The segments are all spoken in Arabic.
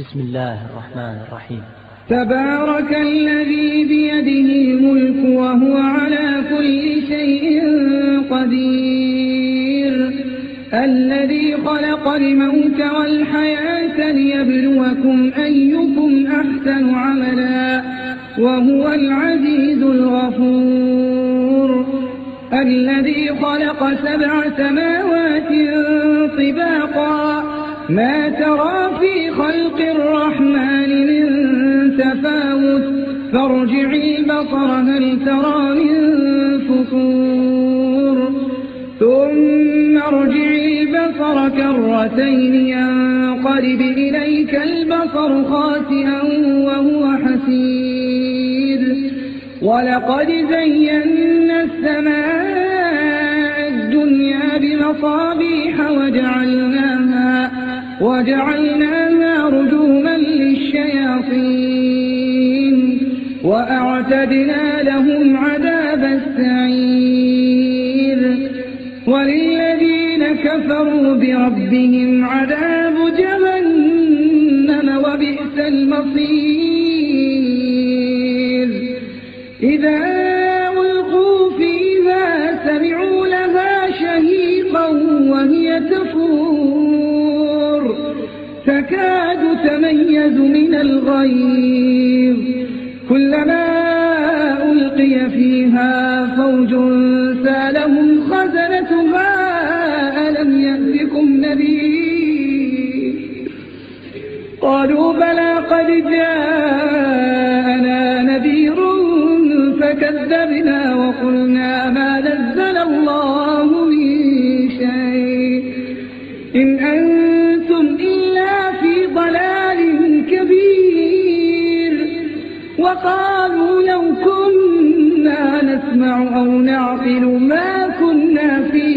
بسم الله الرحمن الرحيم. تبارك الذي بيده الملك وهو على كل شيء قدير، الذي خلق الموت والحياة ليبلوكم أيكم أحسن عملا وهو العزيز الغفور، الذي خلق 7 سماوات طباقا ما ترى في خلق الرحمن من تفاوت فارجع البصر هل ترى من فطور ثم ارجع البصر كرتين ينقلب إليك البصر خاسئا وهو حسير، ولقد زينا السماء الدنيا بمصابيح وجعلناها رجوما للشياطين وأعتدنا لهم عذاب السعير، وللذين كفروا بربهم عذاب جهنم وبئس المصير. إذا ألقوا فيها سمعوا لها شهيقا وهي تفور تكاد تميز من الغيظ، كلما ألقي فيها فوج سألهم خزنتها ألم يأتكم نذير، قالوا بلى قد جاءنا نذير فكذبنا وقلنا ما نزل الله من شيء إن أنتم إلا في ضلال كبير، وقالوا لو كنا نسمع أو نعقل ما كنا في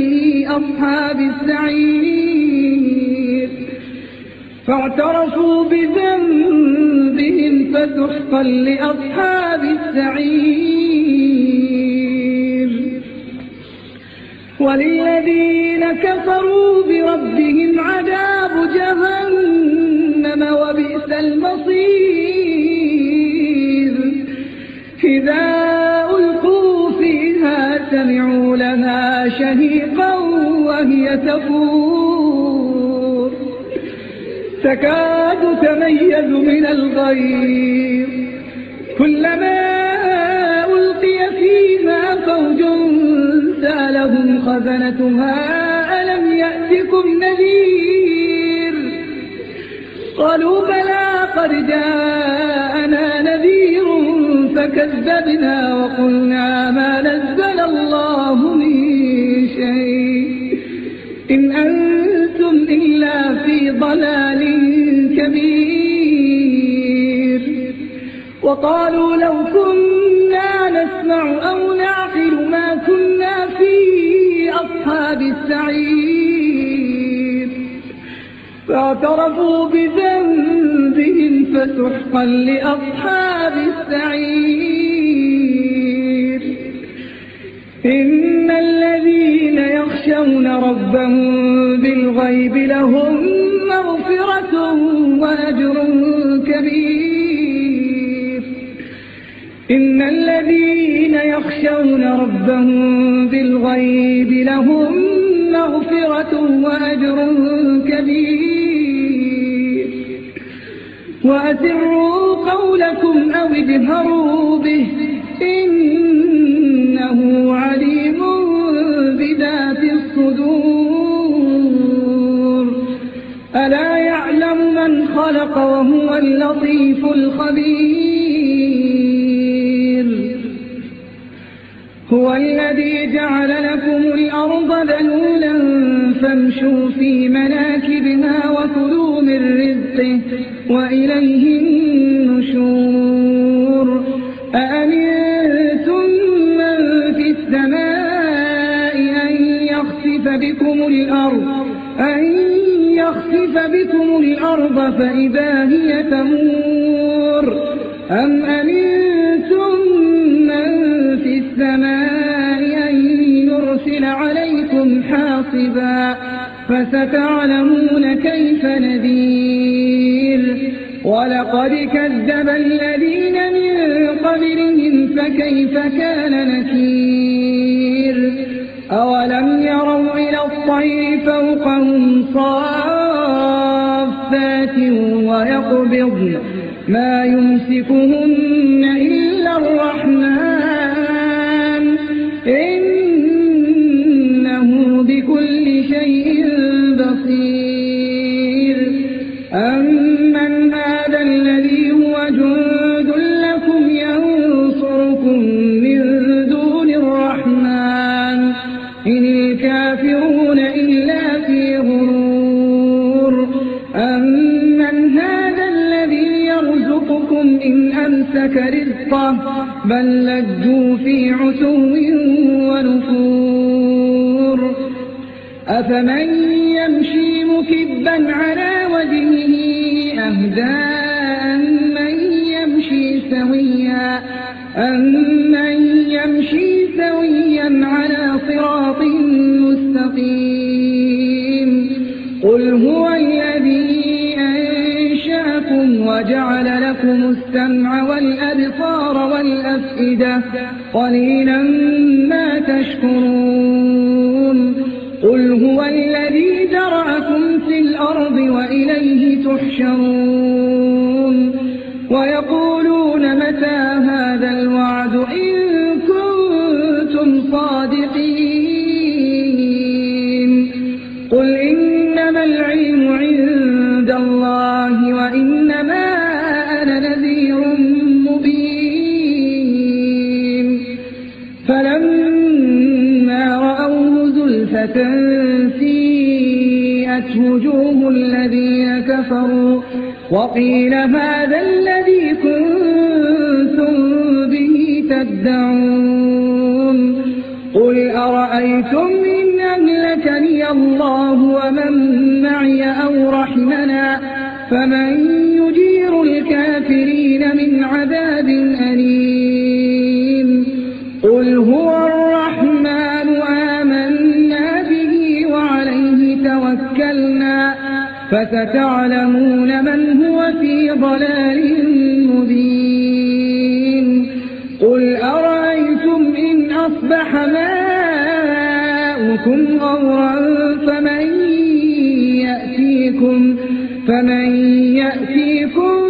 أصحاب السعير، فاعترفوا بذنبهم فسحقا لأصحاب السعير. وللذين كفروا بربهم عذاب جهنم وبئس المصير. إذا ألقوا فيها سمعوا لها شهيقا وهي تفور تكاد تميز من الغيظ، كلما ألقي فيها فوج سألهم خزنتها ألم يأتكم نذير، قالوا بلى قد جاءنا نذير فكذبنا وقلنا ما نزل الله من شيء إن أنتم إلا في ضلال كبير، وقالوا لو كنا نسمع أو نعقل ما كنا في أصحاب السعير، فاعترفوا بذنبهم فسحقا لأصحاب السعير. إن الذين يخشون ربهم بالغيب لهم مغفرة وأجر كبير. إن الذين يخشون ربهم بالغيب لهم مغفرة وأجر كبير. وأسروا قولكم أو اجهروا به إنه عليم بذات الصدور. ألا يعلم من خلق وهو اللطيف الخبير. هو الذي جعل لكم الأرض ذلولا فامشوا في مناكبها وكلوا من رزقه وإليه النشور. أأمنتم من في السماء أن يخسف بكم الأرض فإذا هي تمور، أم أمنتم من في السماء أن يرسل عليكم حاصبا فستعلمون كيف نذير. ولقد كذب الذين من قبلهم فكيف كان نكير أولم يروا إلى الطير فوقهم صافات ويقبضن ما يمسكهن إلا الرحمن إنه بكل شيء بصير أمن هذا الذي هو جند لكم ينصركم من دون الرحمن إن الكافرون إلا في غرور أمن هذا الذي يرزقكم إن أمسك رزقه بل لجوا في عتو ونفور أفمن يمشي مكبا على وجهه أهدى أمن يمشي سويا على صراط مستقيم قل هو الذي أنشأكم وجعل لكم السمع والأبصار والأفئدة قليلا ما تشكرون قل هو الذي ذرأكم في الأرض وإليه تحشرون ويقولون متى هذا الوعد إن كنتم صادقين قل إنما العلم عند الله وإنما أنا نذير مبين فلما رأوه زلفة سيئت وجوه الذين كفروا وقيل هذا الذي كنتم به تدعون قل أرأيتم إن أهلكني الله ومن معي أو رحمنا فمن يجير الكافرين من عذاب أليم قل هو الرحمن آمنا به وعليه توكلنا فستعلمون من هو في ضلال مبين قل أرأيتم إن أصبح ماؤكم غورا فمن يأتيكم